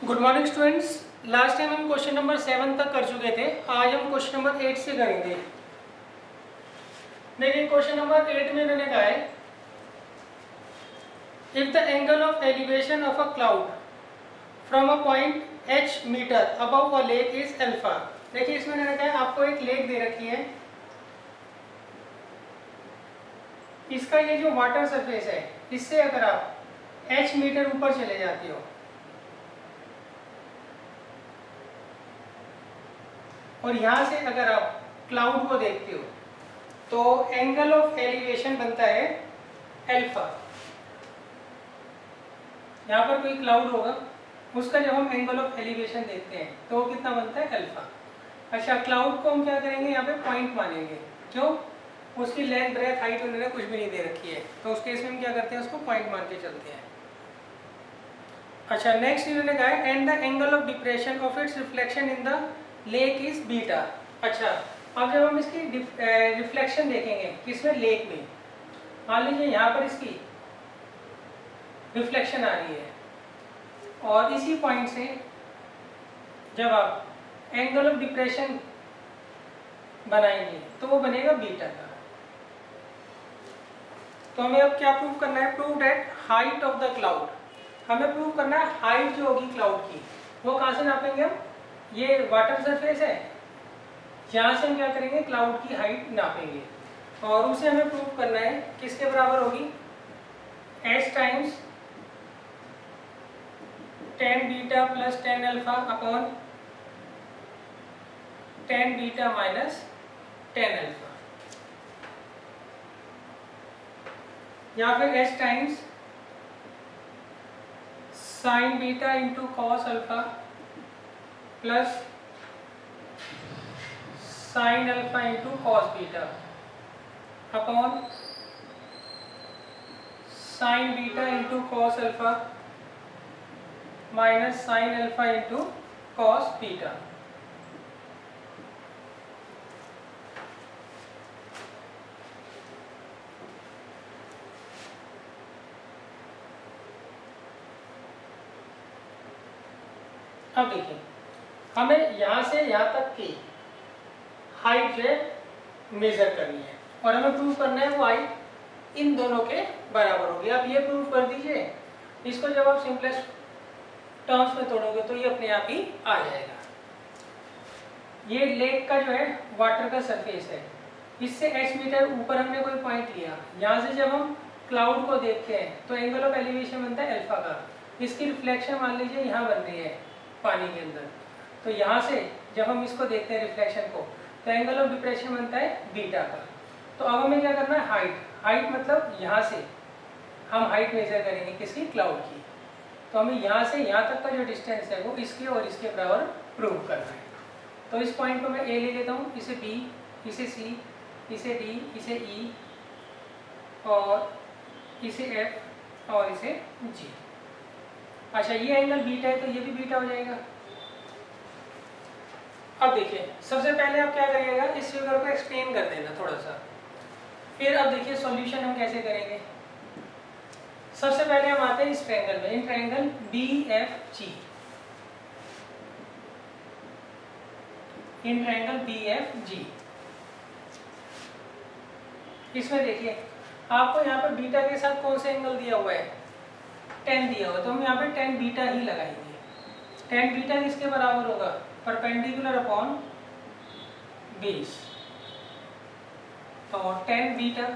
Good morning students. Last time हम question number 7 तक कर चुके थे। आज हम क्वेश्चन नंबर 8 से करेंगे। देखिए क्वेश्चन नंबर 8 में मैंने कहा है if the angle of elevation of a cloud from a point h metre above a lake is alpha. देखिए इसमें मैंने कहा है आपको एक लेक दे रखी है, इसका ये जो वाटर सरफेस है इससे अगर आप h मीटर ऊपर चले जाते हो और यहाँ से अगर आप क्लाउड को देखते हो तो एंगल ऑफ एलिवेशन बनता है अल्फा। यहाँ पर कोई क्लाउड होगा, उसका जब हम एंगल ऑफ एलिवेशन देखते हैं तो वो कितना बनता है अल्फा। अच्छा, क्लाउड को हम क्या करेंगे, यहाँ पे पॉइंट मानेंगे। क्यों? उसकी लेंथ ब्रेथ हाइट उन्होंने कुछ भी नहीं दे रखी है, तो उस केस में हम क्या करते हैं, उसको पॉइंट मान के चलते हैं। अच्छा, नेक्स्ट इन्होंने कहा है and the angle of depression of its reflection in the lake is beta. अच्छा, अब जब हम इसकी रिफ्लेक्शन देखेंगे किसमें, लेक में, मान लीजिए यहाँ पर इसकी रिफ्लेक्शन आ रही है और इसी पॉइंट से जब आप एंगल ऑफ डिप्रेशन बनाएंगे तो वो बनेगा बीटा का। तो हमें अब क्या प्रूव करना है, prove that height of the cloud. हमें प्रूव करना है हाइट जो होगी क्लाउड की वो कहाँ से नापेंगे हम, ये वाटर सरफेस है, यहाँ से हम क्या करेंगे, क्लाउड की हाइट नापेंगे और उसे हमें प्रूव करना है किसके बराबर होगी, h times tan beta plus tan alpha upon tan beta minus tan alpha, या फिर h times sign beta into cos alpha plus sine alpha into cos beta upon sine beta into cos alpha minus sine alpha into cos beta. अब देखिए हमें यहाँ से यहाँ तक की हाइट जो है मेजर करनी है और हमें प्रूव करना है वो हाइट इन दोनों के बराबर होगी। आप ये प्रूव कर दीजिए, इसको जब आप सिंपलेस्ट टर्म्स में तोड़ोगे तो ये अपने आप ही आ जाएगा। ये लेक का जो है वाटर का सरफेस है, इससे h मीटर ऊपर हमने कोई पॉइंट लिया, यहाँ से जब हम क्लाउड को देखते हैं तो एंगल ऑफ एलिवेशन बनता है अल्फा का। इसकी रिफ्लेक्शन मान लीजिए यहाँ बन रही है पानी के अंदर, तो यहाँ से जब हम इसको देखते हैं रिफ्लेक्शन को तो एंगल ऑफ डिप्रेशन बनता है बीटा का। तो अब हमें क्या करना है, हाइट मतलब यहाँ से हम हाइट मेजर करेंगे किसकी, क्लाउड की। तो हमें यहाँ से यहाँ तक का जो डिस्टेंस है वो इसके और इसके बराबर प्रूव करना है। तो इस पॉइंट को मैं ए ले लेता हूँ, इसे बी, इसे सी, इसे डी, इसे ई और इसे एफ और इसे जी। अच्छा, ये एंगल बीटा है तो ये भी बीटा हो जाएगा। अब देखिए सबसे पहले आप क्या करिएगा, इस फिगर को एक्सप्लेन कर देना थोड़ा सा, फिर अब देखिए सॉल्यूशन हम कैसे करेंगे। सबसे पहले हम आते हैं इस ट्रायंगल में, in triangle BFG, in triangle BFG। इसमें देखिए आपको यहाँ पर बीटा के साथ कौन सा एंगल दिया हुआ है, tan दिया हुआ है, तो हम यहाँ पे tan बीटा ही लगाएंगे। tan बीटा किसके बराबर होगा, परपेंडिकुलर अपॉन बेस। तो tan बीटा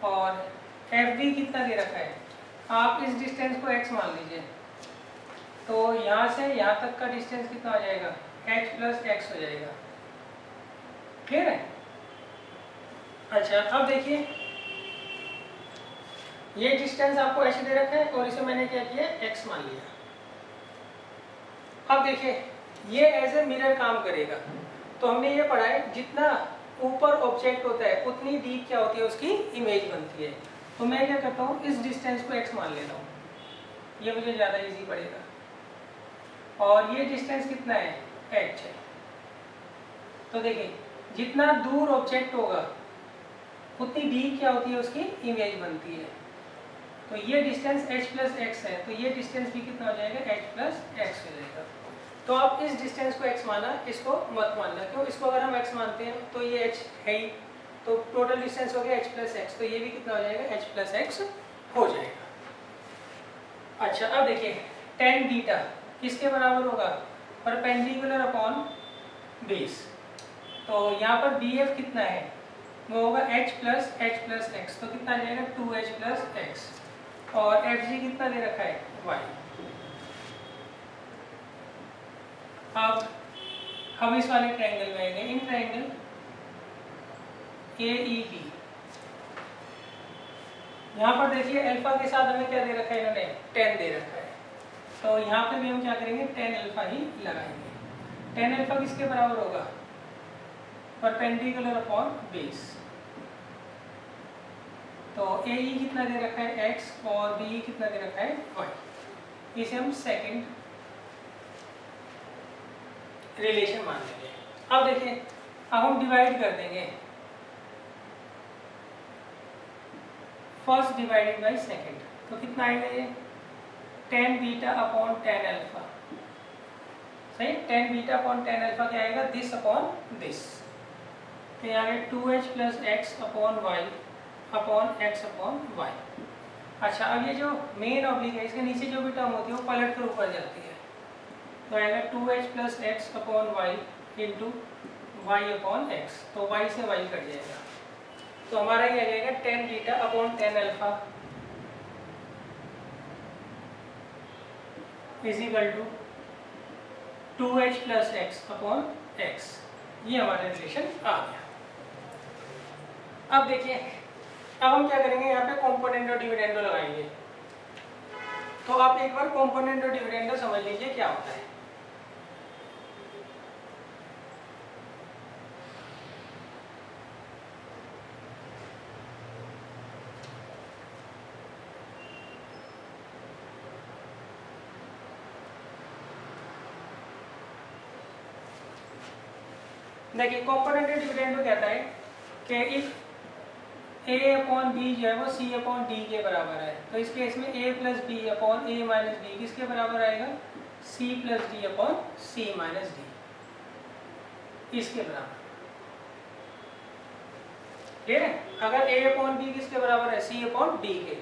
और एफ बी कितना दे रखा है, आप इस डिस्टेंस को x मान लीजिए, तो यहाँ से यहाँ तक का डिस्टेंस कितना आ जाएगा, h प्लस एक्स हो जाएगा। क्लियर है? अच्छा, अब देखिए ये डिस्टेंस आपको h दे रखा है और इसे मैंने क्या किया, x मान लिया। अब देखिए ये एज ए मिरर काम करेगा। तो हमने ये पढ़ा है जितना ऊपर ऑब्जेक्ट होता है उतनी डीप क्या होती है, उसकी इमेज बनती है। तो मैं क्या करता हूँ, इस डिस्टेंस को x मान लेता हूँ, ये मुझे ज़्यादा इजी पड़ेगा। और ये डिस्टेंस कितना है, h है। तो देखिए जितना दूर ऑब्जेक्ट होगा उतनी डीप क्या होती है, उसकी इमेज बनती है। तो ये डिस्टेंस h प्लस एक्स है, तो ये डिस्टेंस भी कितना हो जाएगा, h प्लस एक्स हो जाएगा। तो आप इस डिस्टेंस को x माना, इसको मत मानना, क्यों, इसको अगर हम x मानते हैं तो ये h है ही, तो टोटल डिस्टेंस हो गया h प्लस एक्स, तो ये भी कितना हो जाएगा, h प्लस एक्स हो जाएगा। अच्छा अब देखिए tan बीटा किसके बराबर होगा, परपेंडिकुलर अपॉन बेस। तो यहाँ पर BF कितना है, वो होगा h प्लस एक्स, तो कितना आ जाएगा 2h प्लस एक्स, और FG कितना दे रखा है, y। अब हम इस वाले ट्रायंगल में आएंगे, इन ट्रायंगल AEB, यहाँ पर देखिए अल्फा के साथ हमें क्या दे रखा है, इन्होंने 10 दे रखा है, तो यहाँ पे भी हम क्या करेंगे, 10 अल्फा ही लगाएंगे। 10 अल्फा किसके बराबर होगा, परपेंडिकुलर अपॉन बेस। तो AE कितना दे रखा है x और BE कितना दे रखा है y, इसे हम सेकंड रिलेशन मान लेंगे। अब देखिए अब हम डिवाइड कर देंगे, फर्स्ट डिवाइडेड बाय सेकंड, तो कितना आएगा ये, tan beta upon tan alpha, सही, tan beta upon tan alpha क्या आएगा, दिस अपॉन दिस, तो यहाँ आएगा 2h plus x upon y upon x upon y. अच्छा अब ये जो मेन ऑब्लिक है, इसके नीचे जो भी टर्म होती है वो पलट कर ऊपर जाती है, तो आएगा 2h plus x upon y into y upon x, तो y से y कट जाएगा, तो हमारा ये आ जाएगा tan beta upon tan alpha is equal to 2h plus x upon x, ये हमारा रिलेशन आ गया। अब देखिए अब हम क्या करेंगे, यहाँ पे कॉम्पोनेंट और डिविडेंडो लगाएंगे, तो आप एक बार कॉम्पोनेंट और डिविडेंडो समझ लीजिए क्या होता है। देखिए कॉम्पोनेंट और डिविडेंडो कहता है कि इफ a अपॉन बी जो है वो c अपॉन डी के बराबर है, तो इस केस में a plus b upon a minus b किसके बराबर आएगा, c plus d upon c minus d, इसके बराबर, ठीक है। अगर a अपॉन बी किसके बराबर है, c अपॉन डी के,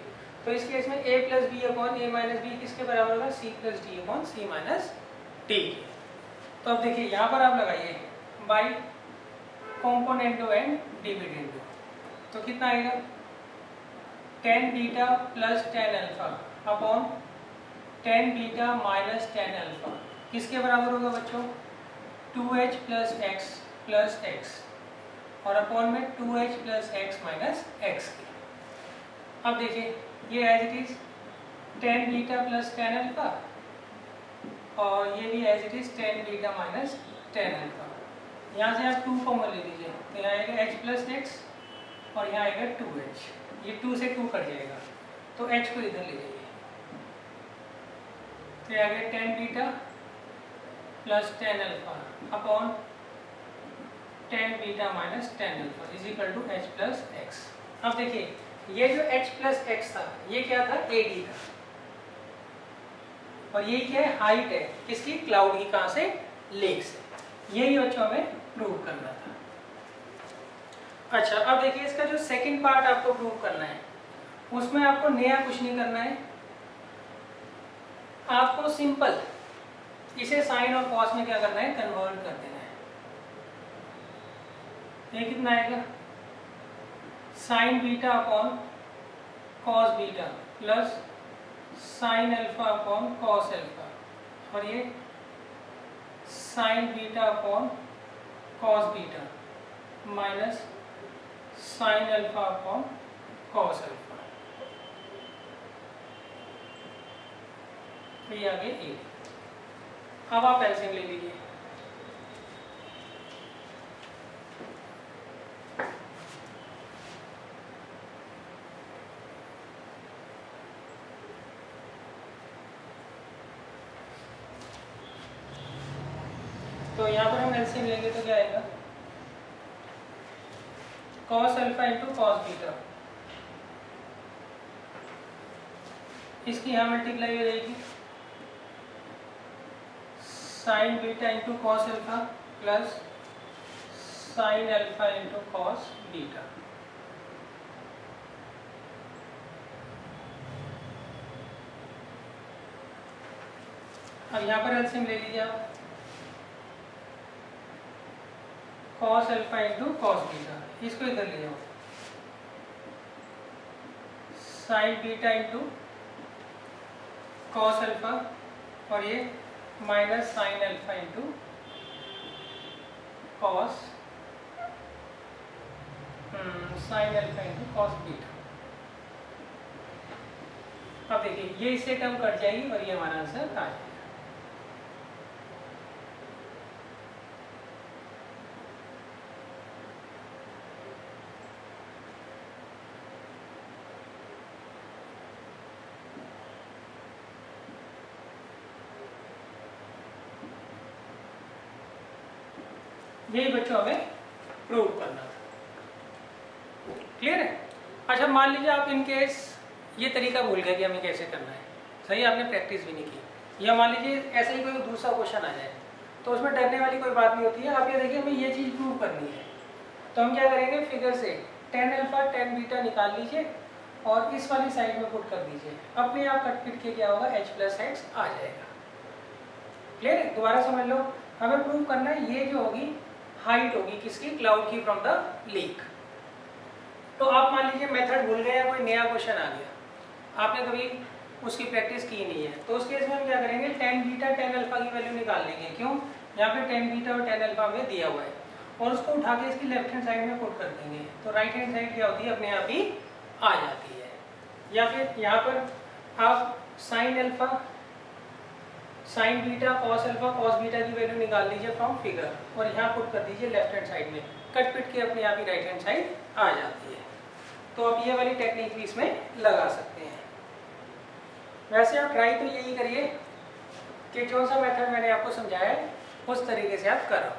तो इस केस में a plus b upon a minus b किसके बराबर होगा, c plus d upon c minus d के। तो अब देखिए यहाँ पर आप लगाइए बाई कॉम्पोनेंटो एंड डिविडेंडो, तो कितना आएगा, tan beta plus tan alpha upon tan beta minus tan alpha किसके बराबर होगा बच्चों, 2h प्लस एक्स और अपॉन में 2h plus x minus x के। अब देखिए ये as it is tan beta plus tan alpha, और ये भी as it is tan beta minus tan alpha. यहाँ से आप 2 कॉमन ले लीजिए, तो यहाँ आएगा h प्लस एक्स और यहाँ आएगा 2h, ये 2 से 2 कट जाएगा, तो h को इधर ले जाइए, तो ये आ गया tan beta plus tan alpha upon tan beta minus tan alpha is equal to h plus x. अब देखिए ये जो h प्लस एक्स था ये क्या था, AD था, और ये क्या है, हाइट है किसकी, क्लाउड की, कहाँ से, लेक से, यही बच्चों हमें प्रूव करना था। अच्छा अब देखिए इसका जो सेकंड पार्ट आपको प्रूव करना है, उसमें आपको नया कुछ नहीं करना है, आपको सिंपल इसे साइन और कॉस में क्या करना है, कन्वर्ट कर देना है। ये कितना आएगा, sign beta upon cos beta plus sine alpha upon cos alpha, और ये sign beta upon cos beta minus sine alpha upon cos alpha, तो ये आगे ए। अब आप एलसीएम ले लीजिए, तो यहाँ पर हम एलसीएम लेंगे तो क्या आएगा, cos alpha into cos beta इसकी यहाँ मल्टीप्लाई हो जाएगी sign beta into cos alpha plus sine alpha into cos beta. अब यहाँ पर एलसीएम ले लीजिए आप, cos alpha into cos beta, इसको इधर ले जाओ, sign beta into cos alpha और ये minus sine alpha into cos sine alpha into cos beta. अब देखिए ये इससे कम कट जाएगी और ये हमारा आंसर आ जाएगा। यही बच्चों हमें प्रूव करना था। क्लियर है? अच्छा मान लीजिए आप इन केस ये तरीका भूल गए कि हमें कैसे करना है, सही आपने प्रैक्टिस भी नहीं की, या मान लीजिए ऐसा ही कोई दूसरा क्वेश्चन आ जाए तो उसमें डरने वाली कोई बात नहीं होती है। आप ये देखिए हमें ये चीज़ प्रूव करनी है तो हम क्या करेंगे, फिगर से टेन अल्फा टेन बीटा निकाल लीजिए और इस वाली साइड में पुट कर दीजिए, अपने आप कट पिट के क्या होगा h प्लस एक्स आ जाएगा। क्लियर है? दोबारा समझ लो, हमें प्रूव करना है ये जो होगी हाइट होगी किसकी, क्लाउड की फ्रॉम द लेक। तो आप मान लीजिए मेथड भूल गए या कोई नया क्वेश्चन आ गया, आपने कभी उसकी प्रैक्टिस की नहीं है, तो उस केस में हम क्या करेंगे, टेन बीटा टेन अल्फा की वैल्यू निकाल लेंगे। क्यों? यहाँ पे टेन बीटा और टेन अल्फा हमें दिया हुआ है और उसको उठा के इसकी लेफ्ट हैंड साइड में पुट कर देंगे तो राइट हैंड साइड क्या होती है, अपने आप ही आ जाती है। या फिर यहाँ पर आप sine alpha sign beta cos alpha cos beta की वैल्यू निकाल लीजिए फ्रॉम फिगर और यहाँ पुट कर दीजिए लेफ्ट हैंड साइड में, कट पिट के अपने आप ही राइट हैंड साइड आ जाती है। तो आप ये वाली टेक्निक भी इसमें लगा सकते हैं। वैसे आप ट्राई तो यही करिए कि जो सा मेथड मैंने आपको समझाया है उस तरीके से आप करो।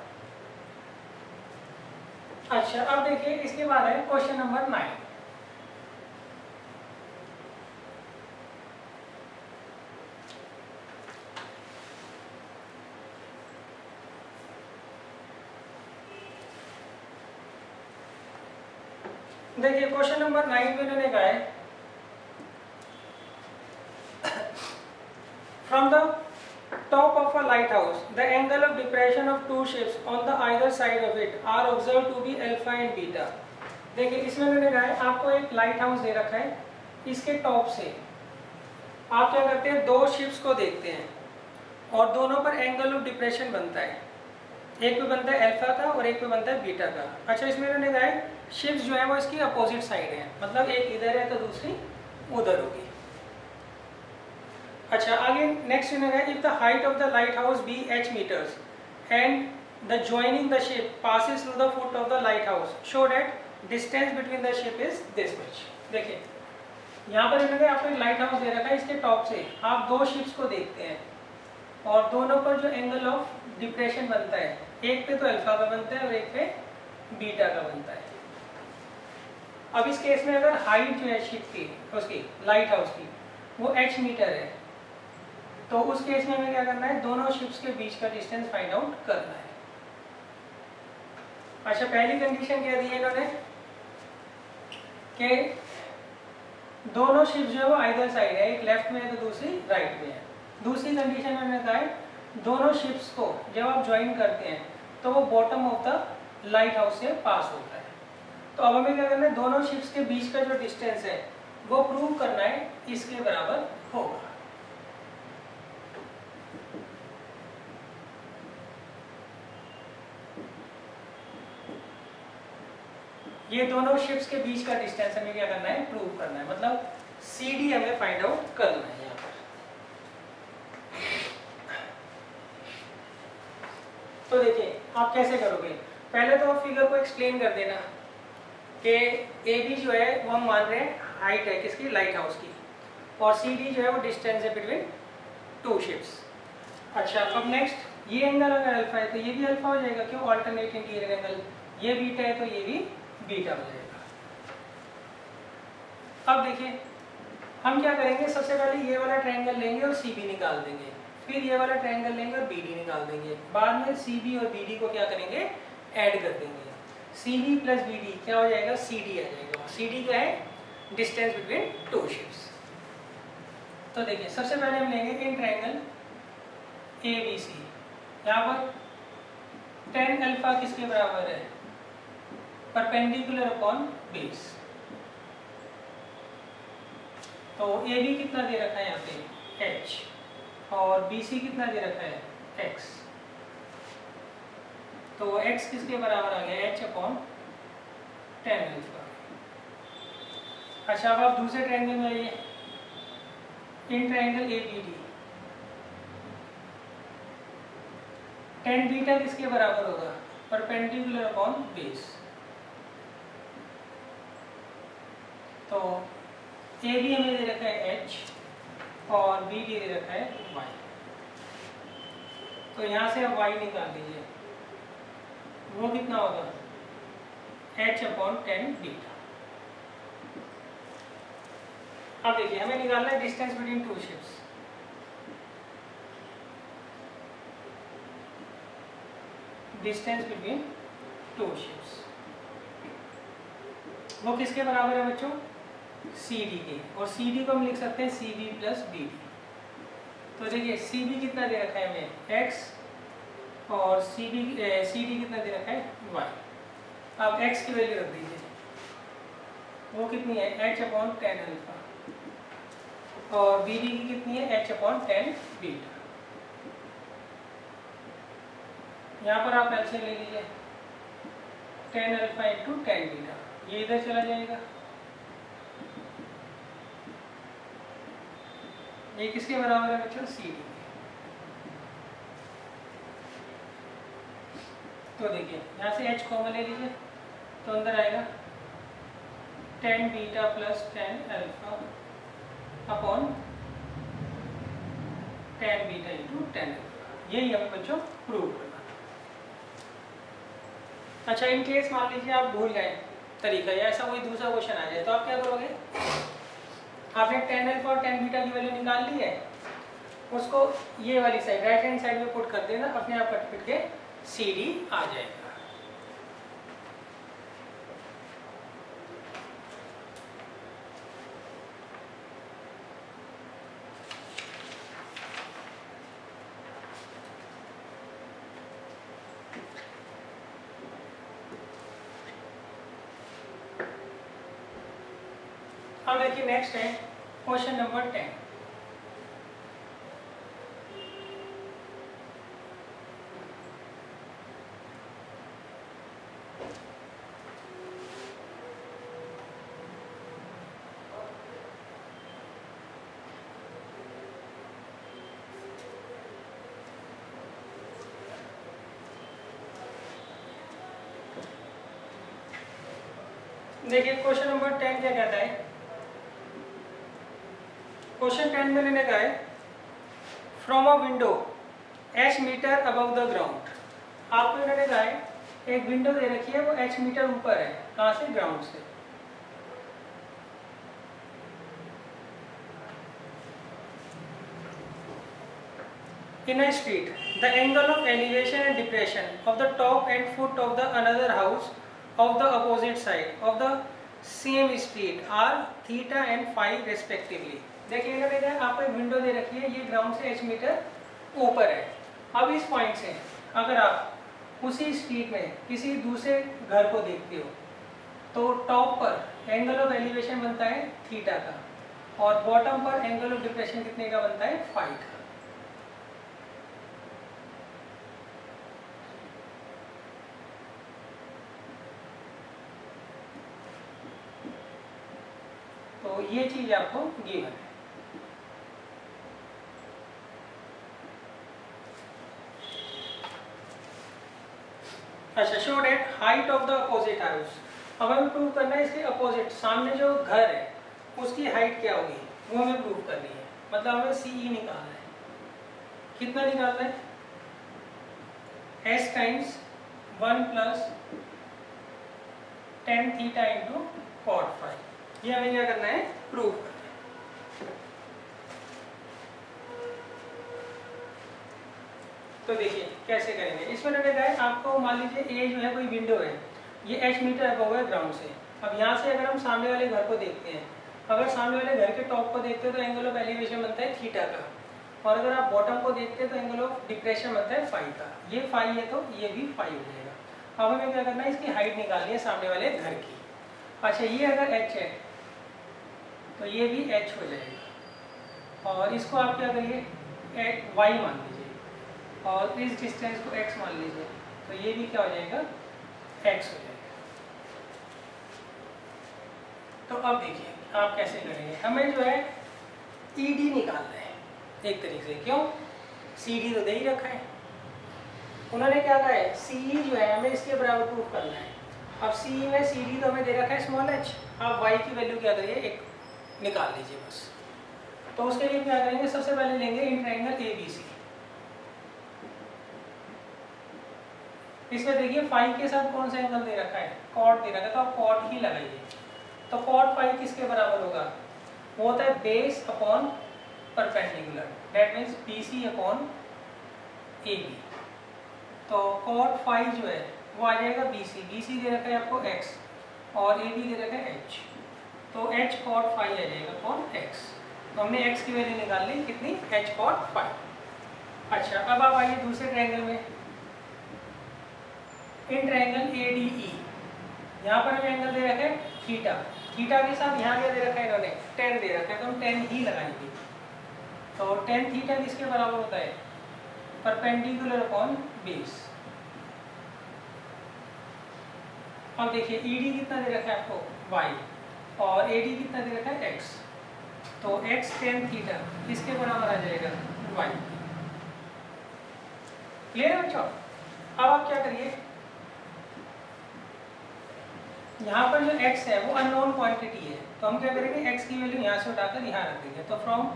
अच्छा अब देखिए इसके बाद है क्वेश्चन नंबर 9। देखिए क्वेश्चन नंबर 9 में इन्होंने कहा है from the top of a lighthouse the angle of depression of two ships on the either side of it are observed to be alpha and beta। देखिए इसमें मैंने कहा है आपको एक लाइट हाउस दे रखा है, इसके टॉप से आप क्या करते हैं, दो शिप्स को देखते हैं और दोनों पर एंगल ऑफ डिप्रेशन बनता है, एक पे बनता है अल्फा का और एक पे बनता है बीटा का। अच्छा इसमें मैंने कहा है शिप्स जो है वो इसकी अपोजिट साइड है, मतलब एक इधर है तो दूसरी उधर होगी। अच्छा आगे नेक्स्ट है, if the height of the lighthouse be h metres and the joining the ship passes through the foot of the lighthouse show that distance between the ship is this much. देखिए यहाँ पर इन्होंने आपको एक light house दे रखा है, इसके top से आप दो शिप्स को देखते हैं और दोनों पर जो एंगल ऑफ डिप्रेशन बनता है, एक पे तो अल्फा का बनता है और एक पे बीटा का बनता है। अब इस केस में अगर हाइट जो है शिप की उसकी लाइट हाउस की वो h मीटर है तो उस केस में हमें क्या करना है, दोनों शिप्स के बीच का डिस्टेंस फाइंड आउट करना है। अच्छा पहली कंडीशन क्या दी है इन्होंने कि दोनों शिप्स जो है वो आइदर साइड है, एक लेफ्ट में है तो दूसरी राइट में है। दूसरी कंडीशन में हमने कहा है दोनों शिप्स को जब आप ज्वाइन करते हैं तो वो bottom of the light house से पास होता है। तो अब हमें क्या करना है, दोनों शिप्स के बीच का जो डिस्टेंस है वो प्रूव करना है, इसके बराबर होगा। ये दोनों शिप्स के बीच का डिस्टेंस हमें क्या करना है, प्रूव करना है, मतलब CD हमें फाइंड आउट करना है यहाँ पर। तो देखिए आप कैसे करोगे, पहले तो आप फिगर को एक्सप्लेन कर देना कि AB जो है वो हम मान रहे हैं हाइट है किसकी, लाइट हाउस की, और CD जो है वो डिस्टेंस है बिटवीन टू शिप्स। अच्छा अब नेक्स्ट ये एंगल अगर अल्फा है तो ये भी अल्फा हो जाएगा, क्यों, ऑल्टरनेट इंटीरियर एंगल, ये बीटा है तो ये भी बीटा हो जाएगा। अब देखिए हम क्या करेंगे, सबसे पहले ये वाला ट्रायंगल लेंगे और सी बी निकाल देंगे, फिर ये वाला ट्रायंगल लेंगे और बी डी निकाल देंगे, बाद में सी बी और बी डी को क्या करेंगे, ऐड कर देंगे। C B plus B D क्या हो जाएगा, सी डी आ जाएगा। सी डी क्या है, डिस्टेंस बिटवीन टू शिप्स। तो देखिए सबसे पहले हम लेंगे in triangle A B C, यहाँ पर tan अल्फा किसके बराबर है, परपेंडिकुलर अपॉन बेस। तो ए बी कितना दे रखा है यहाँ पे h, और बी सी कितना दे रखा है x। तो x किसके बराबर आ गया, h अपॉन tan अल्फा। अच्छा अब आप दूसरे ट्रायंगल में आइए, in triangle A B D, tan beta किसके बराबर होगा, परपेंडिकुलर अपॉन बेस। तो ए बी हमें दे रखा है h और बी डी दे रखा है y। तो यहाँ से आप y निकाल लीजिए, वो कितना होगा, h अपॉन tan बीटा। अब देखिए हमें निकालना है distance between two ships. Distance between two ships वो किसके बराबर है बच्चों, सी डी के, और सी डी को हम लिख सकते हैं C B plus B D. तो देखिए सी बी कितना दे रखा है हमें x, और सी डी कितना दे रखा है y। अब x की वैल्यू रख दीजिए, वो कितनी है, h अपॉन tan अल्फा, और बी डी की कितनी है, h अपॉन tan बीटा। यहाँ पर आप ऐसे ले लीजिए tan alpha into tan beta, ये इधर चला जाएगा, ये किसके बराबर है बच्चों, सी डी। तो देखिए यहाँ से h कॉमन ले लीजिए, तो अंदर आएगा tan beta plus tan alpha upon tan beta into tan alpha. यही हमें बच्चों प्रूव करना। अच्छा इन केस मान लीजिए आप भूल गए तरीका, या ऐसा कोई दूसरा क्वेश्चन आ जाए, तो आप क्या करोगे, आपने tan अल्फा और tan बीटा की वैल्यू निकाल ली है, उसको ये वाली साइड राइट हैंड साइड में पुट कर देना, अपने आप कट पिट के सी डी आ जाएगा। अब देखिए नेक्स्ट है क्वेश्चन नंबर 10। देखिए क्वेश्चन नंबर 10 क्या कहता है, क्वेश्चन 10 में मैंने कहा है from a window h metre above the ground. आपको इन्होंने कहा है एक विंडो दे रखी है, वो h मीटर ऊपर है, कहाँ से, ग्राउंड से। In a street, the angle of elevation and depression of the top and foot of the another house of the opposite side of the same street are theta and phi respectively। देखिए इन्होंने कहा आपको एक window दे रखी है, ये ground से h metre ऊपर है। अब इस पॉइंट से अगर आप उसी स्ट्रीट में किसी दूसरे घर को देखते हो, तो टॉप पर एंगल ऑफ एलिवेशन बनता है थीटा का, और बॉटम पर एंगल ऑफ डिप्रेशन कितने का बनता है, फाई का। तो ये चीज आपको गिवन है। अच्छा show that height of the opposite house. अब हमें प्रूव करना है इसके अपोजिट, सामने जो घर है उसकी हाइट क्या होगी, वो हमें प्रूव करनी है। मतलब हमें सीई निकालना है। कितना निकालना है, s times 1 plus tan theta into cot phi. ये हमें क्या करना है, प्रूव करना है। तो देखिए कैसे करेंगे। इसमें मैंने कहा है आपको मान लीजिए ए जो है कोई विंडो है, ये h मीटर अबव है ग्राउंड से। अब यहाँ से अगर हम सामने वाले घर को देखते हैं, अगर सामने वाले घर के टॉप को देखते हैं तो एंगल ऑफ एलिवेशन बनता है थीटा का, और अगर आप बॉटम को देखते हैं तो एंगल ऑफ डिप्रेशन बनता है फाई का। ये फाई है तो ये भी फाई हो जाएगा। अब हमें क्या करना है, इसकी हाइट निकालनी है सामने वाले घर की। अच्छा, ये अगर h है तो ये भी h हो जाएगा, और इसको आप क्या करिए y मान लीजिए, और इस डिस्टेंस को x मान लीजिए, तो ये भी क्या हो जाएगा x हो जाएगा। तो अब देखिए आप कैसे करेंगे। हमें जो है ED निकालना है एक तरीके से, क्यों CD तो दे ही रखा है। उन्होंने क्या कहा है CE जो है हमें इसके बराबर प्रूफ करना है। अब CE में CD तो हमें दे रखा है स्मॉल h, आप y की वैल्यू क्या करिए एक निकाल लीजिए बस। तो उसके लिए क्या करेंगे, सबसे पहले लेंगे इन ट्रायंगल ABC। इसमें देखिए फाई के साथ कौन सा एंगल दे रखा है, कॉट दे रखा है, तो आप कॉट ही लगाइए। तो कॉट फाई किसके बराबर होगा, वो होता है base upon perpendicular, that means BC upon AB। तो कॉट फाई जो है वो आ जाएगा BC दे रखा है आपको x, और AB दे रखा है h, तो h कॉट फाई आ जाएगा अपॉन x। तो हमने x की वैल्यू निकाल ली कितनी, h कॉट फाई। अच्छा, अब आप आइए दूसरे ट्रायंगल में, इन ट्रायंगल ADE। यहाँ पर हमें एंगल दे रखा है थीटा, थीटा के साथ यहाँ क्या दे रखा है इन्होंने, tan दे रखा है, तो हम tan ही लगाएंगे। तो tan थीटा किसके बराबर होता है, परपेंडिकुलर अपॉन बेस। अब देखिए ED कितना दे रखा है आपको y, और AD कितना दे रखा है x, तो x tan थीटा किसके बराबर आ जाएगा, y। क्लियर है बच्चों। अब आप क्या करिए, यहाँ पर जो x है वो अननोन क्वांटिटी है, तो हम क्या करेंगे x की वैल्यू यहाँ से उठाकर यहाँ रख देंगे। तो from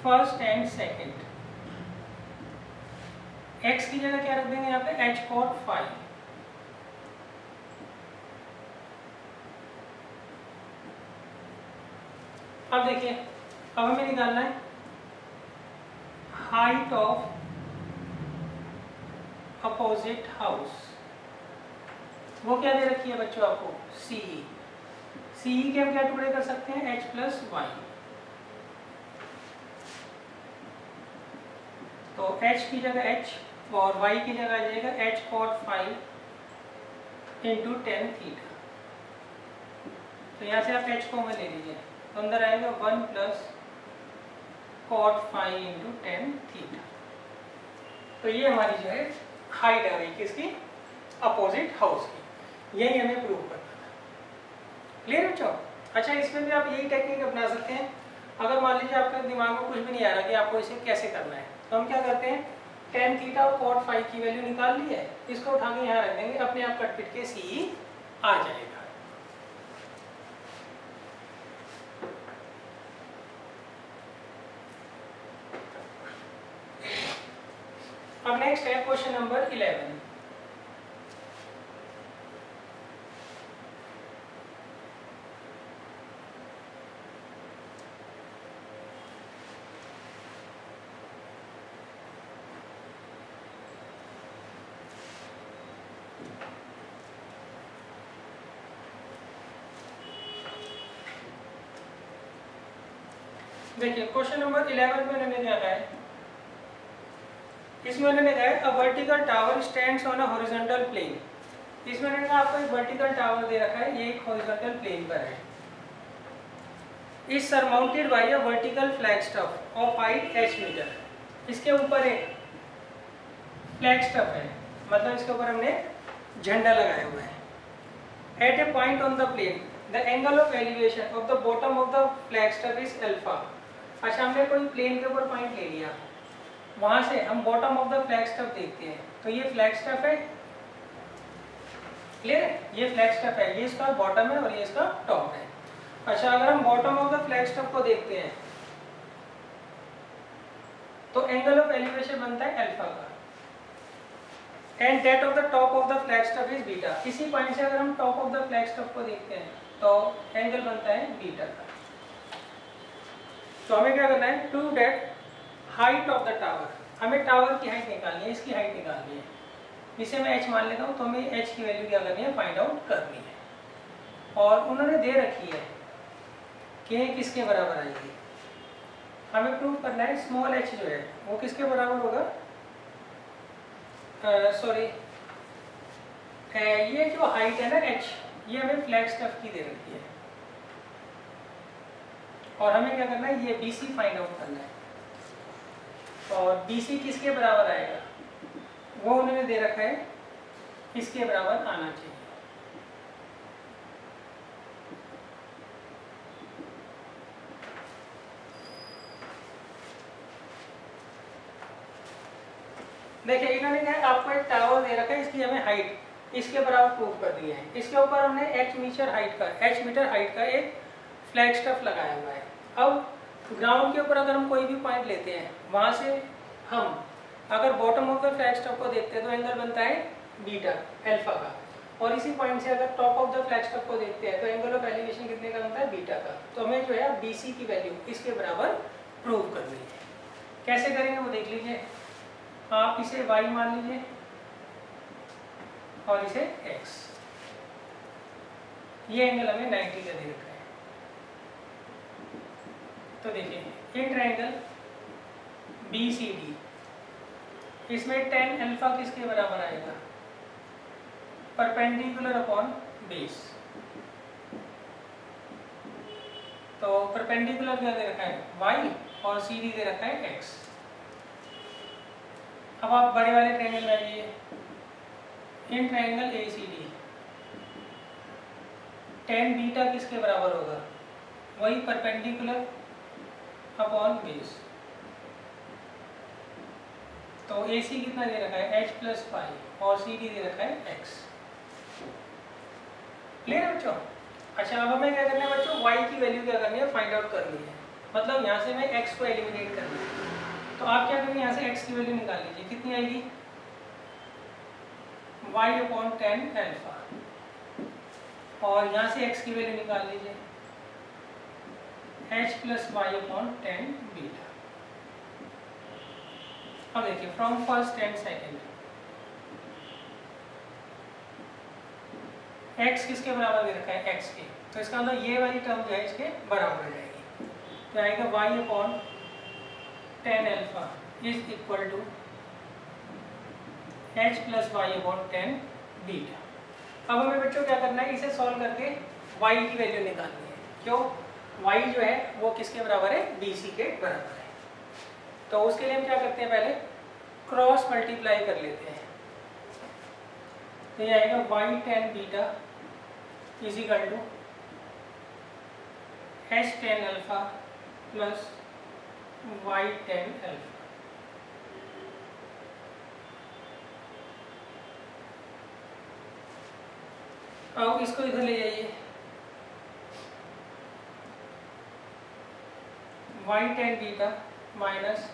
first and second x की जगह क्या रख देंगे यहाँ पे, h कॉट फाई। अब देखिए, अब हमें निकालना है हाइट ऑफ अपोजिट हाउस। वो क्या दे रखी है बच्चों आपको, CE के हम क्या टुकड़े कर सकते हैं, h प्लस y। तो h की जगह h और y की जगह आ जाएगा h cot phi into tan theta. तो यहाँ से आप h को में ले लीजिए, तो अंदर आएगा 1 plus cot phi into tan theta. तो ये हमारी जो है हाइट आ गई किसकी, अपोजिट हाउस की। यही हमें प्रूव करना था। क्लियर बच्चों। अच्छा, इसमें भी आप यही टेक्निक अपना सकते हैं। अगर मान लीजिए आपके दिमाग में कुछ भी नहीं आ रहा कि आपको इसे कैसे करना है, तो हम क्या करते हैं, tan थीटा और कॉट फाई की वैल्यू निकाल ली है, इसको उठा के यहाँ रख देंगे, अपने आप कट पिट के CE आ जाएगा। अब नेक्स्ट है क्वेश्चन नंबर 11। देखिए क्वेश्चन नंबर 11 में उन्होंने क्या कहा है, इसमें उन्होंने कहा है a vertical tower stands on a horizontal plane. इसमें उन्होंने कहा आपको एक वर्टिकल टावर दे रखा है, ये एक हॉरिजॉन्टल प्लेन पर है, is surmounted by a vertical flag staff of height h metre. इसके ऊपर एक फ्लैग स्टफ है, मतलब इसके ऊपर हमने झंडा लगाया हुआ है। At a point on the plane the angle of elevation of the bottom of the flag staff is alpha. अच्छा, हमने कोई प्लेन के ऊपर पॉइंट ले लिया, वहां से हम bottom of the flag stuff देखते हैं, तो ये फ्लैग स्टफ है। क्लियर है, ये फ्लैग स्टफ है, ये इसका बॉटम है और ये इसका टॉप है। अच्छा, अगर हम bottom of the flag stuff को देखते हैं तो एंगल ऑफ एलिवेशन बनता है अल्फा का, and that of the top of the flag staff is beta. इसी पॉइंट से अगर हम top of the flag stuff को देखते हैं तो एंगल बनता है बीटा का। तो हमें क्या करना है, to that height of the tower. हमें टावर की हाइट निकालनी है, इसकी हाइट निकालनी है, इसे मैं h मान लेता हूँ। तो हमें h की वैल्यू क्या करनी है, फाइंड आउट करनी है। और उन्होंने दे रखी है कि किसके बराबर आएगी, हमें प्रूव करना है स्मॉल h जो है वो किसके बराबर होगा, सॉरी ये जो हाइट है ना h, ये हमें फ्लैट स्टफ की दे रखी है और हमें क्या करना है, ये BC फाइंड आउट करना है। और BC किसके बराबर आएगा, वो उन्होंने दे रखा है इसके बराबर आना चाहिए। देखिए इन्होंने क्या आपको एक टावर दे रखा है, इसकी हमें हाइट इसके बराबर प्रूव कर दी है। इसके ऊपर हमने h मीटर हाइट का एक फ्लैट स्टफ लगाया हुआ है। अब ग्राउंड के ऊपर अगर हम कोई भी पॉइंट लेते हैं, वहां से हम अगर bottom of the flat stuff को देखते हैं तो एंगल बनता है बीटा अल्फा का, और इसी पॉइंट से अगर top of the flat stuff को देखते हैं तो एंगल ऑफ एलिवेशन कितने का बनता है, बीटा का। तो हमें जो है BC की वैल्यू इसके बराबर प्रूव करनी है। कैसे करेंगे वो देख लीजिए। आप इसे y मान लीजिए और इसे x, ये एंगल हमें 90 का दे रखा है। तो देखिए इन ट्रायंगल BCD, इसमें tan अल्फा किसके बराबर आएगा, परपेंडिकुलर अपॉन बेस। तो परपेंडिकुलर क्या दे रखा है, y, और CD दे रखा है x। अब आप बड़े वाले ट्रायंगल में आइए, in triangle ACD tan beta किसके बराबर होगा, वही परपेंडिकुलर अपॉन बेस। तो AC कितना दे रखा है, h प्लस पाई, और CD दे रखा है x। क्लियर है बच्चों। अच्छा अब हमें क्या करना है बच्चों, y की वैल्यू क्या करनी है, फाइंड आउट करनी है। मतलब यहाँ से हमें x को एलिमिनेट करना है। तो आप क्या करेंगे, यहाँ से x की वैल्यू निकाल लीजिए, कितनी आएगी, y अपॉन tan अल्फा, और यहाँ से x की वैल्यू निकाल लीजिए h plus y upon tan beta. अब देखिए from first and second, x किसके बराबर दे रखा है, x के, तो इसका मतलब ये वाली टर्म जो है इसके बराबर हो जाएगी। तो आएगा y upon tan alpha is equal to h plus y upon tan beta. अब हमें बच्चों क्या करना है, इसे सॉल्व करके y की वैल्यू निकालनी है। क्यों, y जो है वो किसके बराबर है, BC के बराबर है। तो उसके लिए हम क्या करते हैं, पहले क्रॉस मल्टीप्लाई कर लेते हैं। तो ये आएगा y tan beta is equal to h tan alpha plus y tan alpha. अब इसको इधर ले जाइए, y tan beta minus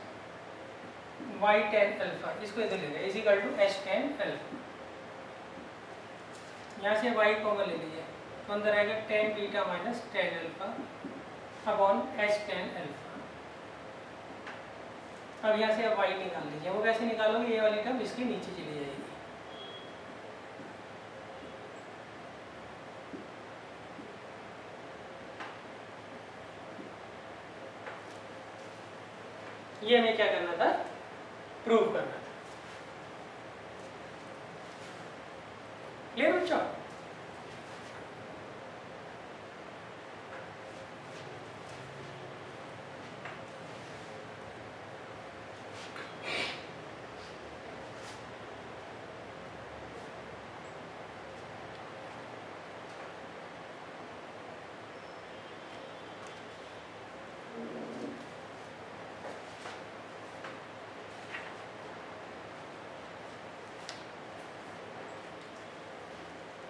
y tan alpha, इसको इधर ले जाइए, is equal to h tan alpha. यहाँ से y कॉमन ले लीजिए, तो अंदर आएगा tan beta minus tan alpha upon h tan alpha. अब यहाँ से आप y निकाल लीजिए, वो कैसे निकालोगे, ये वाली टर्म इसके नीचे चली जाएगी। ये हमें क्या करना था, प्रूव करना था। क्लियर बच्चों।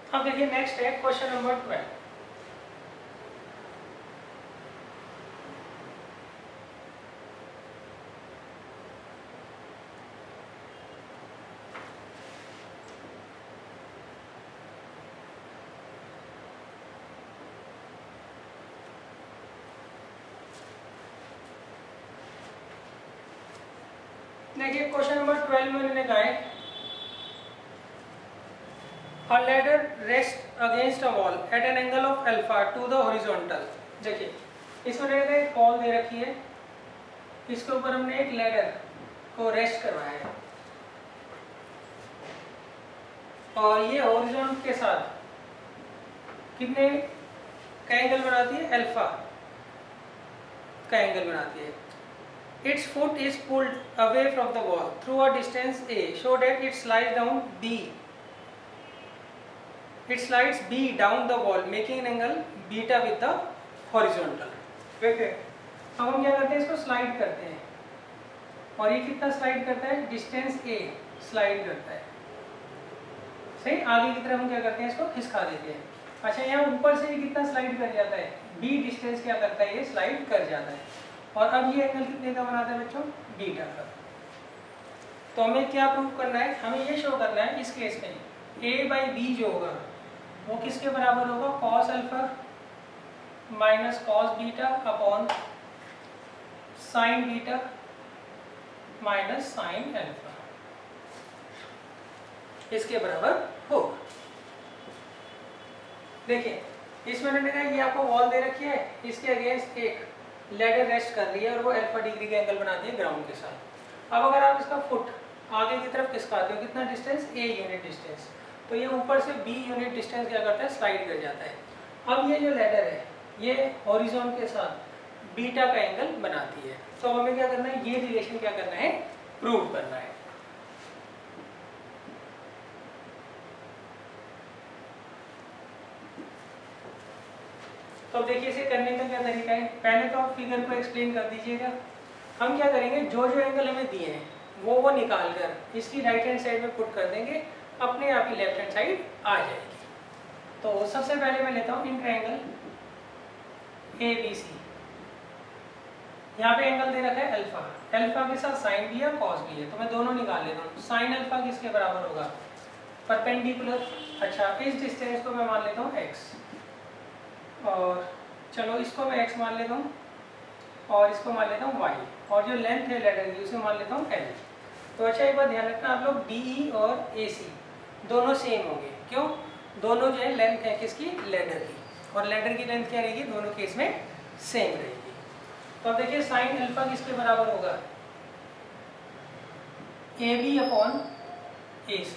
अब देखिए नेक्स्ट है क्वेश्चन नंबर 12। देखिए क्वेश्चन नंबर 12 में उन्होंने कहा है A ladder rests against a wall at an angle of alpha to the horizontal। देखिए इसमें एक वॉल दे रखी है, इसके ऊपर हमने एक लैडर को रेस्ट करवाया है और ये हॉरिजॉन्टल के साथ कितने का एंगल बनाती है, अल्फा का एंगल बनाती है। Its foot is pulled away from the wall through a distance a so that it slides down b. It slides b down the wall making an angle beta with the horizontal। देखिए अब हम क्या करते हैं, इसको slide करते हैं और ये कितना स्लाइड करता है, डिस्टेंस a स्लाइड करता है, सही। आगे की तरफ हम क्या करते हैं, इसको खिसका देते हैं। अच्छा यहाँ ऊपर से ये कितना स्लाइड कर जाता है, b डिस्टेंस क्या करता है, ये स्लाइड कर जाता है। और अब ये एंगल कितने का बनाता है बच्चों, बीटा का। तो हमें क्या प्रूव करना है, हमें ये शो करना है इस केस में a बाई बी जो होगा वो किसके बराबर होगा, cos alpha minus cos beta upon sine beta minus sine alpha, इसके बराबर होगा। देखिए इसमें मैंने कहा ये आपको वॉल दे रखी है, इसके अगेंस्ट एक लैडर रेस्ट कर रही है और वो अल्फा डिग्री का एंगल बनाती है ग्राउंड के साथ। अब अगर आप इसका फुट आगे की तरफ खिसकाते हो, कितना डिस्टेंस, a यूनिट डिस्टेंस, तो ये ऊपर से b यूनिट डिस्टेंस क्या करता है, स्लाइड कर जाता है। अब ये जो लैडर है ये हॉरिजॉन्टल के साथ बीटा का एंगल बनाती है। तो हमें क्या करना है, ये रिलेशन क्या करना है, प्रूव करना है। तो देखिए इसे करने का क्या तरीका है, पहले तो आप फिगर को एक्सप्लेन कर दीजिएगा। हम क्या करेंगे, जो जो एंगल हमें दिए हैं वो निकाल कर इसकी राइट हैंड साइड में पुट कर देंगे, अपने आप ही लेफ्ट हैंड साइड आ जाएगी। तो सबसे पहले मैं लेता हूँ इन ट्रायंगल ए बी सी। यहाँ पे एंगल दे रखा है अल्फा, अल्फा के साथ साइन भी है कॉस भी है, तो मैं दोनों निकाल लेता हूँ। साइन अल्फा किसके बराबर होगा, परपेंडिकुलर। अच्छा इस डिस्टेंस को मैं मान लेता हूँ x, और चलो इसको मैं x मान लेता हूँ और इसको मान लेता हूँ y, और जो लेंथ है लेटर की उसे मान लेता हूँ l। तो अच्छा एक बात ध्यान रखना आप लोग, DE और AC दोनों सेम होंगे, क्यों, दोनों जो है लेंथ है किसकी, लेडर की, और लेडर की लेंथ क्या रहेगी, दोनों केस में सेम रहेगी। तो अब देखिए साइन अल्फा किसके बराबर होगा, AB अपॉन AC,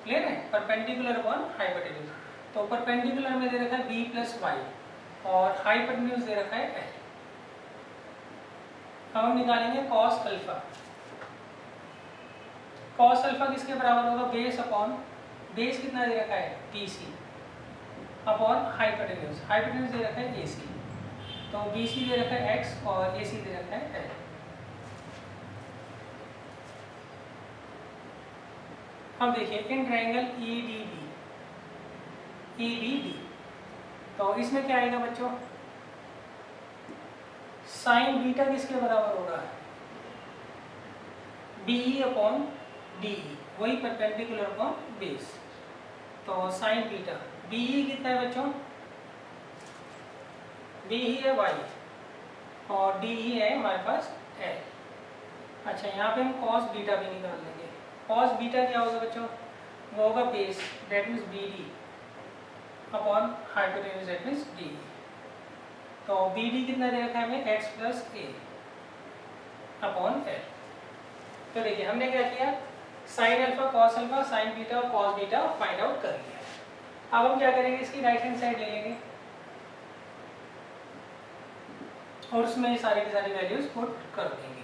क्लियर है, परपेंडिकुलर अपॉन हाइपोटेन्यूज। तो परपेंडिकुलर में दे रखा है b प्लस वाई और हाइपोटेन्यूज दे रखा है l। अब हम निकालेंगे कॉस अल्फा। कॉस अल्फा किसके बराबर होगा, बेस अपॉन, बेस कितना दे रखा है BC अपॉन हाइपोटेन्यूज, हाइपोटेन्यूज दे रखा है AC, तो BC दे रखा है x और AC दे रखा है l। अब देखिए इन ट्रायंगल EDB, तो इसमें क्या आएगा बच्चों, साइन बीटा किसके बराबर होगा, BE अपॉन DE, वही परपेंडिकुलर अपॉन बेस। तो साइन बीटा, BE कितना है बच्चों, BE है y और DE है हमारे पास l। अच्छा यहाँ पे हम कॉस बीटा भी निकाल लेंगे। कॉस बीटा क्या होगा बच्चों, वो होगा base, that means BD upon hypotenuse, that means DE। तो BD कितना दे रखा है हमें, x plus a upon l। तो देखिए हमने क्या किया, sine alpha cos alpha sign beta और कॉस बीटा फाइंड आउट कर लिया। अब हम क्या करेंगे, इसकी राइट हैंड साइड ले लेंगे और उसमें ये सारी की सारी वैल्यूज पुट कर देंगे।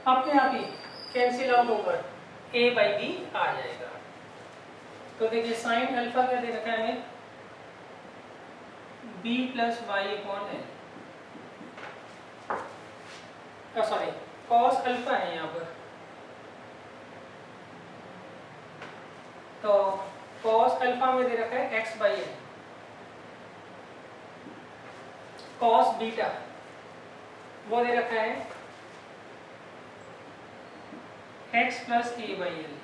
अपने आप ही कैंसिल आउट होकर a बाई बी आ जाएगा। तो देखिए साइन अल्फा क्या दे रखा है हमें, b plus y upon l, sorry cos alpha है यहाँ पर, तो कॉस अल्फा में दे रखा है x by l। Cos beta वो दे रखा है x plus a by l।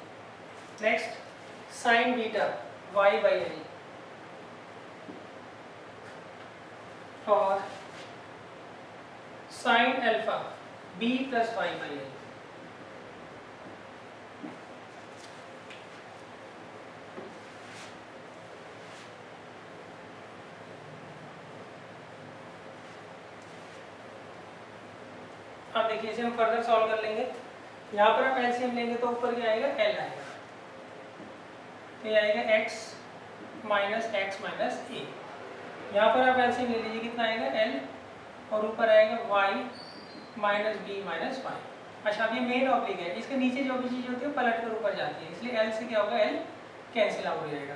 Next sine beta y by l और sine alpha b plus y by L. अब देखिए इसे हम फर्दर सॉल्व कर लेंगे। यहाँ पर आप एलसीएम लेंगे तो ऊपर क्या आएगा, एल आएगा, तो ये आएगा x minus x minus a. यहाँ पर आप एलसीएम ले लीजिए, कितना आएगा एल, और ऊपर आएगा y minus b minus y. अच्छा अब ये मेन ऑब्लिक है, इसके नीचे जो भी चीज़ होती है वो पलट कर ऊपर जाती है, इसलिए एल से क्या होगा, एल कैंसिल आउट हो जाएगा,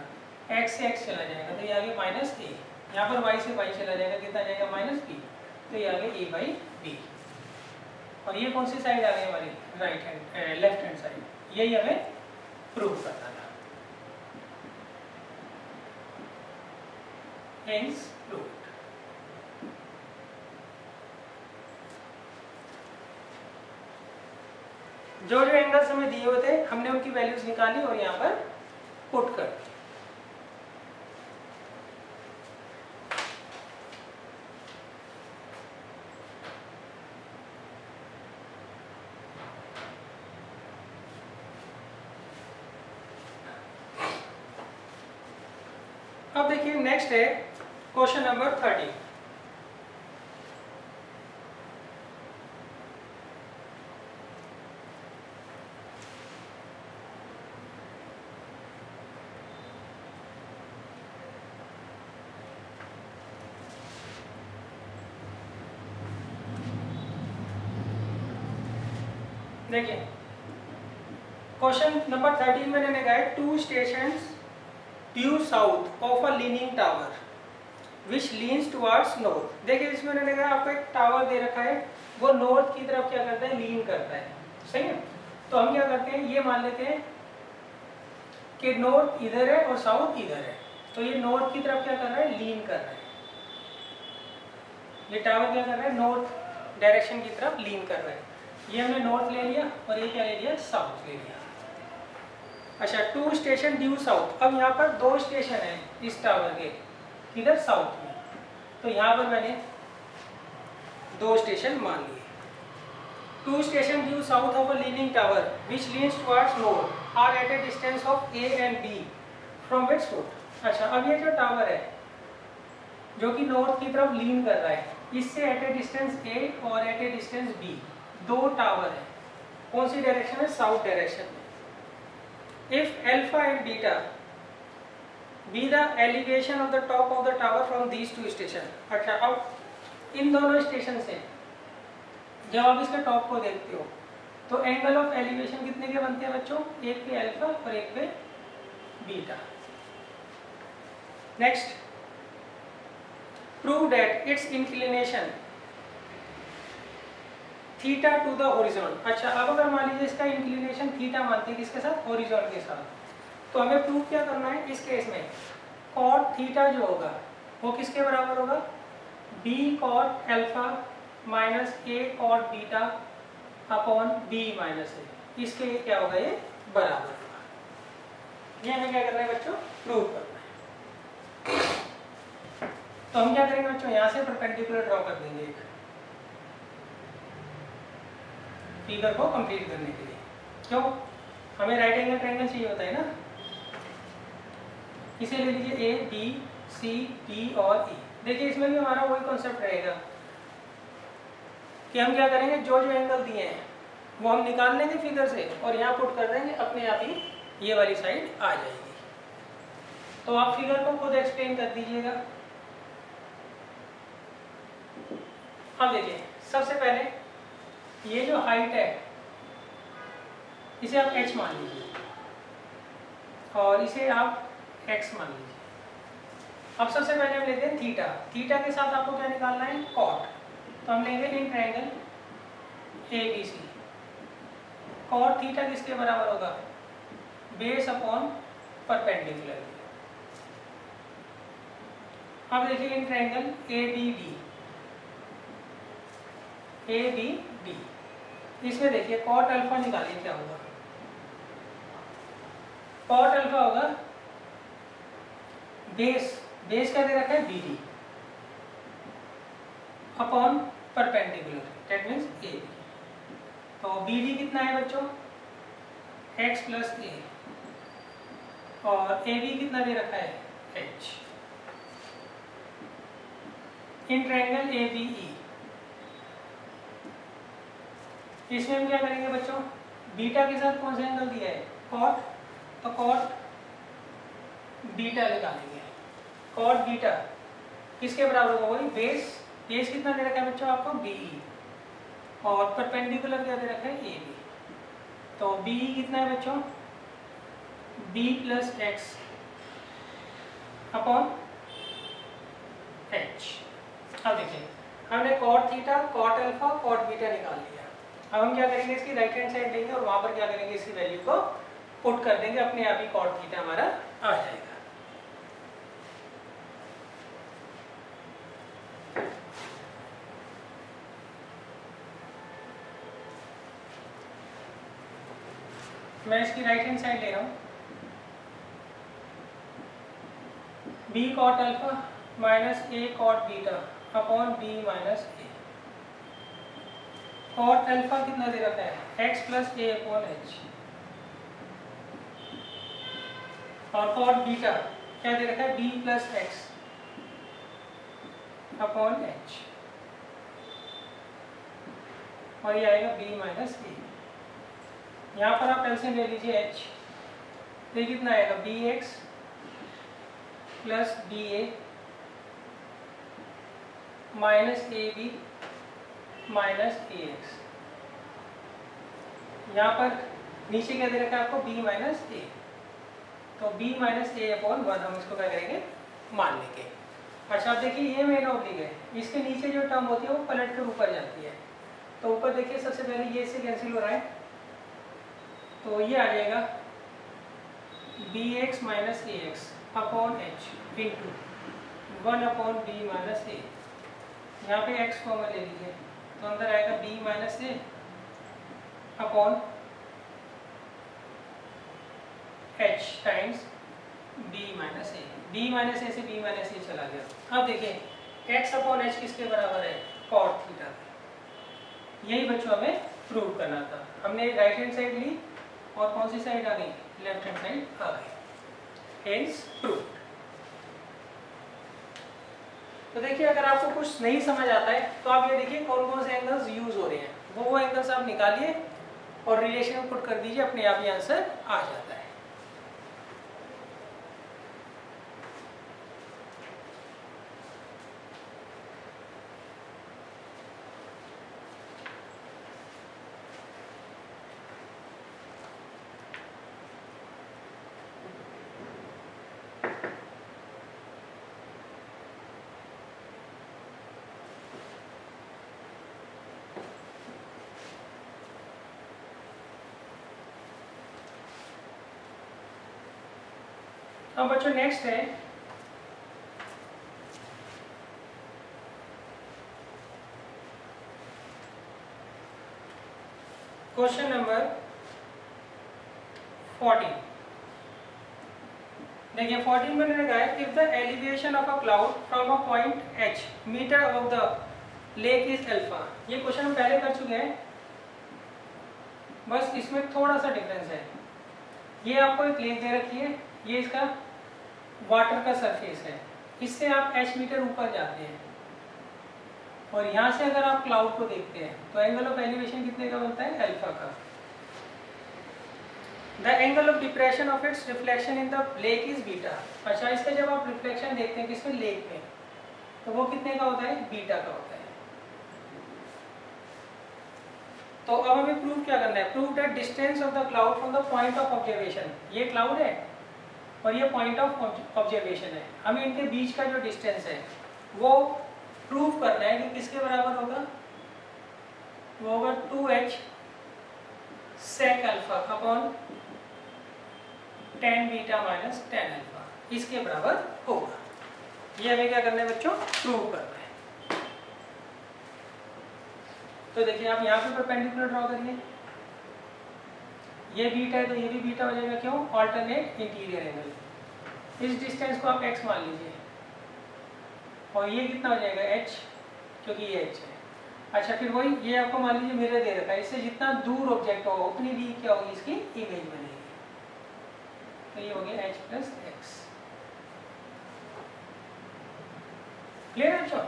x से x चला जाएगा तो ये आगे माइनस ए, यहाँ पर y से y चला जाएगा, कितना जाएगा माइनस बी, तो ये आगे a बाई बी। और ये कौन सी साइड आ गई हमारी, right hand left hand side, यही हमें प्रूव करना था। Hence proved. जो जो एंगल्स हमें दिए हुए थे हमने उनकी वैल्यूज निकाली और यहाँ पर पुट कर दी। अब देखिए नेक्स्ट है क्वेश्चन नंबर 30। देखिए क्वेश्चन नंबर 13 में मैंने कहा है 2 stations due south of a leaning tower which leans towards north. देखिए इसमें मैंने कहा आपको एक टावर दे रखा है, वो नॉर्थ की तरफ क्या करता है, लीन करता है, सही है। तो हम क्या करते हैं, ये मान लेते हैं कि नॉर्थ इधर है और साउथ इधर है, तो ये नॉर्थ की तरफ क्या कर रहा है, लीन कर रहा है। ये टावर क्या कर रहा है, नॉर्थ डायरेक्शन की तरफ लीन कर रहा है। ये हमने नॉर्थ ले लिया और ये क्या ले लिया, साउथ ले लिया। अच्छा 2 स्टेशन ड्यू साउथ, अब यहाँ पर 2 स्टेशन है इस टावर के, किधर, साउथ में, तो यहाँ पर मैंने 2 स्टेशन मान लिए। 2 station due south of a leaning tower which leans towards north are at a distance of a and b from its foot. अच्छा अब ये जो टावर है जो कि नॉर्थ की तरफ लीन कर रहा है, इससे एट ए डिस्टेंस ए और at a distance b 2 tower है, कौन सी डायरेक्शन में, साउथ डायरेक्शन में। If alpha and beta be the elevation of the top of the tower from these 2 station। अच्छा अब इन दोनों स्टेशन से जब आप इसके टॉप को देखते हो तो एंगल ऑफ एलिवेशन कितने के बनते हैं बच्चों, एक पे अल्फा और एक पे beta. Next prove that it's inclination theta two the horizon. अच्छा अब अगर मान लीजिए इसका इंक्लिनेशन थीटा मानते हैं किसके साथ, हॉरिजॉन के साथ, तो हमें प्रूव क्या करना है, इस केस में कॉट थीटा जो होगा वो किसके बराबर होगा, b cot alpha minus a cot beta upon b minus a, इसके क्या होगा, ये बराबर होगा। ये हमें क्या करना है बच्चों, प्रूव करना है। तो हम क्या करेंगे बच्चों, यहाँ से परपेंडिकुलर ड्रॉ कर देंगे एक फिगर को कंप्लीट करने के लिए। क्यों, हमें राइट एंगल ट्रायंगल चाहिए होता है ना। इसे ले लीजिए ए बी सी डी और ई। देखिए इसमें भी हमारा वही कॉन्सेप्ट रहेगा कि हम क्या करेंगे, जो जो एंगल दिए हैं वो हम निकाल लेंगे फिगर से और यहाँ पुट कर देंगे, अपने आप ही ये वाली साइड आ जाएगी। तो आप फिगर को खुद एक्सप्लेन कर दीजिएगा। अब देखिए सबसे पहले ये जो हाइट है इसे आप h मान लीजिए और इसे आप x मान लीजिए। अब सबसे पहले हम लेते हैं थीटा। थीटा के साथ आपको क्या निकालना है, कॉट। तो हम लेंगे in triangle ABC। Cot theta किसके बराबर होगा, बेस अपॉन परपेंडिकुलर। अब देखिए इन ट्रायंगल ABD, इसमें देखिए कॉट अल्फा निकालिए क्या होगा, कॉट अल्फा होगा बेस, बेस क्या दे रखा है BD, upon perpendicular, that means A B. तो बी डी कितना है बच्चों, एक्स प्लस ए, और ए बी कितना दे रखा है, H. In triangle A B E, इसमें हम क्या करेंगे बच्चों, बीटा के साथ कौन सा एंगल दिया है, कॉट, तो कॉट बीटा निकालेंगे। कॉट बीटा किसके बराबर होगा, वही बेस, बेस कितना दे रखा है बच्चों आपको, बीई, और परपेंडिकुलर क्या दे रखा है, ए बी। तो बीई कितना है बच्चों, b plus x upon h. अब देखिए हमने cot theta, cot alpha, cot beta निकाल लिया। अब हम क्या करेंगे, इसकी राइट हैंड साइड लेंगे और वहां पर क्या करेंगे, इसकी वैल्यू को पुट कर देंगे, अपने आप ही कॉट थीटा हमारा आ जाएगा। मैं इसकी राइट हैंड साइड ले रहा हूँ, b cot alpha minus a cot beta upon b minus a. Cot alpha कितना दे रखा है, x plus a upon h, और कॉट बीटा क्या दे रखा है, b plus x upon h, और ये आएगा बी माइनस ए। यहाँ पर आप एलसीएम ले लीजिए एच, तो ये कितना आएगा, b x plus b a minus a b minus a x. यहाँ पर नीचे क्या दे रखा है आपको, b माइनस ए, तो b माइनस ए अपॉन 1 हम इसको क्या करेंगे, मान लेंगे। अच्छा अब देखिए ये मेन ऑब्लिक है, इसके नीचे जो टर्म होती है वो पलट कर ऊपर जाती है। तो ऊपर देखिए सबसे पहले ये इससे कैंसिल हो रहा है, तो ये आ जाएगा b x minus a x upon h into 1 upon b minus a. यहाँ पे x कॉमन ले लीजिए, तो अंदर आएगा b minus a upon h times b minus a. b minus a से b माइनस ए चला गया। अब देखिए x अपॉन h किसके बराबर है, कॉट थीटा। यही बच्चों हमें प्रूव करना था। हमने राइट हैंड साइड ली और कौन सी साइड आ गई, लेफ्ट हैंड साइड आ गई, हेंस प्रूव। तो देखिए अगर आपको कुछ नहीं समझ आता है तो आप ये देखिए कौन कौन से एंगल्स यूज हो रहे हैं, वो एंगल्स आप निकालिए और रिलेशन पुट कर दीजिए, अपने आप ही आंसर आ जाता है। अब बच्चों नेक्स्ट है क्वेश्चन नंबर 14। देखिए 14 में लिखा है if the elevation of a cloud from a point h metre above the lake is alpha. ये क्वेश्चन हम पहले कर चुके हैं, बस इसमें थोड़ा सा डिफरेंस है। ये आपको एक लेक दे रखी है, ये इसका वाटर का सरफेस है, इससे आप h मीटर ऊपर जाते हैं और यहाँ से अगर आप क्लाउड को देखते हैं तो एंगल ऑफ एलिवेशन कितने का बनता है, अल्फा का। The angle of depression of its reflection in the lake is beta. अच्छा इसका जब आप रिफ्लेक्शन देखते हैं किसमें, लेक में, तो वो कितने का होता है, बीटा का होता है। तो अब हमें प्रूव क्या करना है, prove that distance of the cloud from the point of observation. ये क्लाउड है और ये पॉइंट ऑफ ऑब्जर्वेशन है, हमें इनके बीच का जो डिस्टेंस है वो प्रूव करना है कि किसके बराबर होगा, वो होगा 2h sec alpha upon tan beta minus tan alpha, इसके बराबर होगा। ये हमें क्या करना है बच्चों, प्रूव करना है। तो देखिए आप यहाँ पे परपेंडिकुलर ड्रॉ करिए, ये बीटा है तो ये भी बीटा हो जाएगा, क्यों, ऑल्टरनेट इंटीरियर एंगल। इस डिस्टेंस को आप x मान लीजिए और ये कितना हो जाएगा h, क्योंकि ये एच है। अच्छा फिर वही ये आपको मान लीजिए मिरर दे रखा है, इससे जितना दूर ऑब्जेक्ट होगा उतनी भी क्या होगी इसकी इमेज बनेगी। तो ये हो गया एच प्लस एक्स। क्लियर है बच्चों?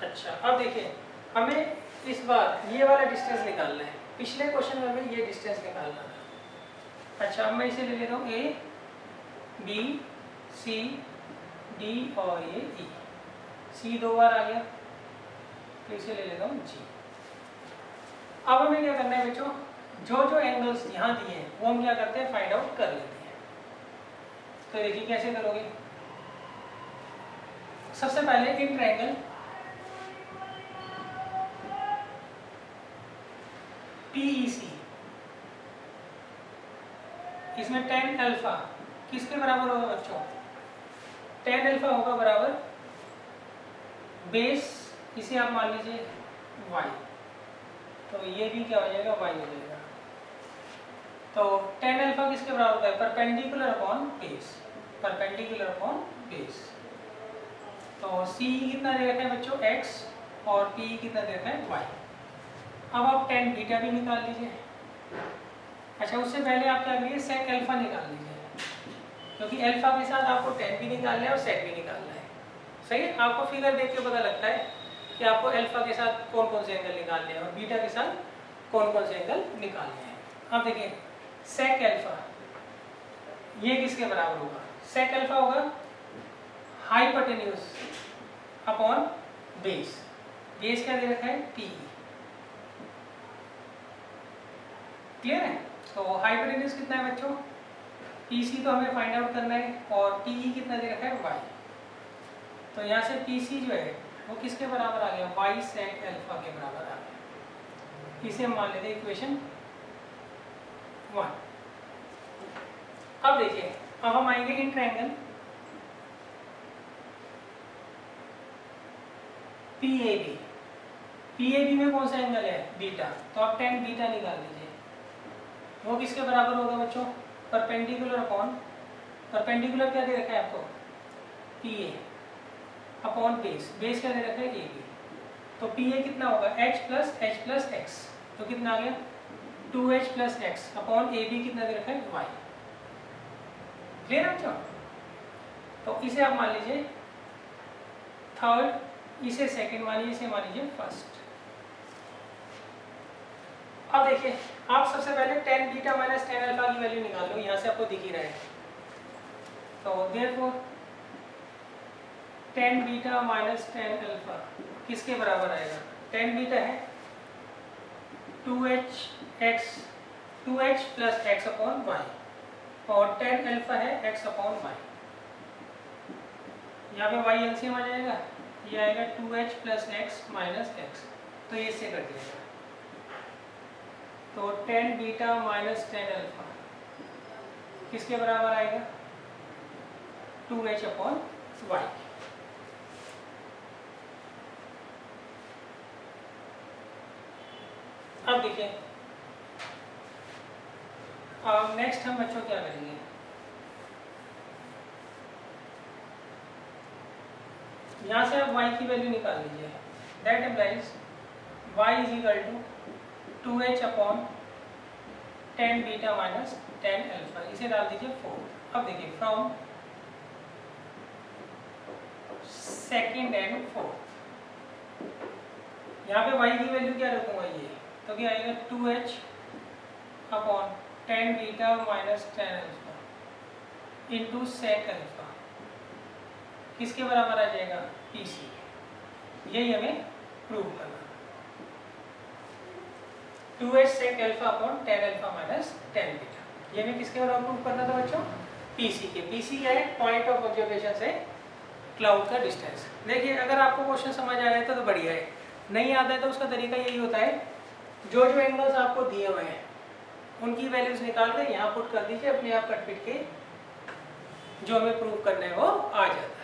अच्छा अब देखिए हमें इस बार ये वाला डिस्टेंस निकालना है, पिछले क्वेश्चन में हमें ये डिस्टेंस निकालना था। अच्छा अब मैं इसे ले लेता हूँ ए बी सी डी और ये ई। सी 2 बार आ गया तो इसे ले लेता हूँ जी। अब हमें क्या करना है बच्चों, जो जो एंगल्स यहाँ दिए हैं वो हम क्या करते हैं फाइंड आउट कर लेते हैं। तो देखिए कैसे करोगे। सबसे पहले इन ट्रायंगल PEC, इसमें tan अल्फा किसके बराबर होगा बच्चों? tan अल्फा होगा बराबर बेस, इसे आप मान लीजिए y, तो ये भी क्या हो जाएगा y हो जाएगा। तो tan अल्फा किसके बराबर होता है? Perpendicular upon base, perpendicular upon base. तो C कितना दे रखा है बच्चों x और P कितना दे रखा है y। अब आप tan बीटा भी निकाल लीजिए। अच्छा उससे पहले आप क्या करिए sec अल्फा निकाल लीजिए, क्योंकि अल्फा के साथ आपको tan भी निकालना है और sec भी निकालना है। सही है, आपको फिगर देख के पता लगता है कि आपको अल्फा के साथ कौन कौन से एंगल निकालने हैं और बीटा के साथ कौन कौन से एंगल निकालने हैं। अब देखिए sec अल्फा ये किसके बराबर होगा? sec अल्फा होगा हाइपोटेन्यूज अपॉन बेस। बेस क्या दे रखा है? P। क्लियर है? तो हाइपोटेन्यूज कितना है बच्चों? PC तो हमें फाइंड आउट करना है और PE कितना दे रखा है? y। तो यहाँ से PC जो है वो किसके बराबर आ गया? y sec अल्फा के बराबर आ गया। इसे हम मान लेते हैं इक्वेशन 1। अब देखिए अब हम आएंगे इन ट्रायंगल PAB। PAB में कौन सा एंगल है? बीटा। तो आप tan बीटा निकाल लीजिए। वो किसके बराबर होगा बच्चों? परपेंडिकुलर अपॉन, परपेंडिकुलर क्या दे रखा है आपको? PA upon base. बेस क्या दे रखा है? AB। तो PA कितना होगा? h plus x। तो कितना आ गया? 2h plus x upon AB कितना दे रखा है? y। क्लियर है बच्चों? तो इसे आप मान लीजिए थर्ड, इसे सेकंड मान लीजिए, इसे मान लीजिए फर्स्ट। अब देखिए आप सबसे पहले tan beta minus tan alpha की वैल्यू निकाल लो, यहाँ से आपको दिख ही रहा है। तो therefore tan beta minus tan alpha किसके बराबर आएगा? tan बीटा है 2h plus x upon y और tan अल्फा है x अपॉन y। यहाँ पे y एलसीएम आ जाएगा, ये आएगा 2h plus x minus x, तो ये इससे कट जाएगा। तो tan beta minus tan alpha किसके बराबर आएगा? 2h upon y। अब देखिए अब नेक्स्ट हम बच्चों क्या करेंगे, यहाँ से आप y की वैल्यू निकाल लीजिए। That implies y is equal to 2h upon tan beta minus tan alpha, इसे डाल दीजिए 4। अब देखिए फ्रॉम सेकेंड एंड फोर्थ, यहाँ पे y की वैल्यू क्या रखूँगा ये, तो क्या आएगा 2h upon tan beta minus tan alpha into sec alpha किसके बराबर आ जाएगा? PC। यही हमें प्रूव करना। 2h sec alpha upon tan alpha minus tan beta, ये हमें किसके बराबर प्रूव करना था बच्चों? PC के। PC क्या है? पॉइंट ऑफ ऑब्जर्वेशन से क्लाउड का डिस्टेंस। देखिए अगर आपको क्वेश्चन समझ आ जाए तो बढ़िया है, नहीं आता है तो उसका तरीका यही होता है, जो जो एंगल्स आपको दिए हुए हैं उनकी वैल्यूज निकाल कर यहाँ पुट कर दीजिए, अपने आप कट पिट के जो हमें प्रूव करना है वो आ जाता है।